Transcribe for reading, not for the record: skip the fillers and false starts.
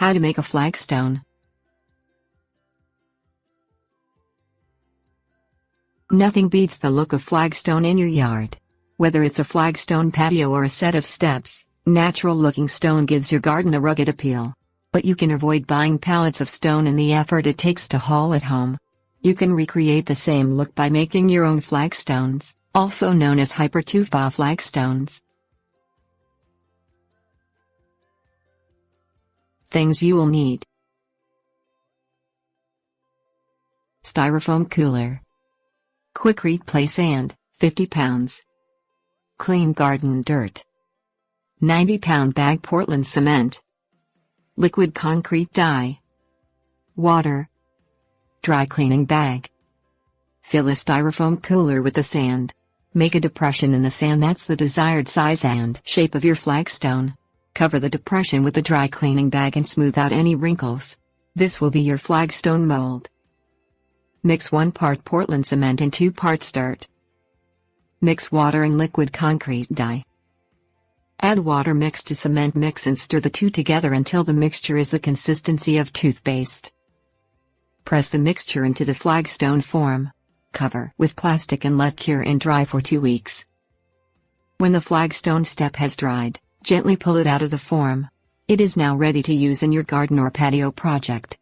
How to make a flagstone. Nothing beats the look of flagstone in your yard. Whether it's a flagstone patio or a set of steps, natural-looking stone gives your garden a rugged appeal. But you can avoid buying pallets of stone and the effort it takes to haul it home. You can recreate the same look by making your own flagstones, also known as hypertufa flagstones. Things you will need: Styrofoam cooler, quick play sand, 50 pounds, clean garden dirt, 90-pound bag Portland cement, liquid concrete dye, water, dry cleaning bag. Fill a styrofoam cooler with the sand. Make a depression in the sand that's the desired size and shape of your flagstone. Cover the depression with the dry cleaning bag and smooth out any wrinkles. This will be your flagstone mold. Mix 1 part Portland cement and 2 parts dirt. Mix water and liquid concrete dye. Add water mixed to cement mix and stir the two together until the mixture is the consistency of toothpaste. Press the mixture into the flagstone form. Cover with plastic and let cure and dry for 2 weeks. When the flagstone step has dried, gently pull it out of the form. It is now ready to use in your garden or patio project.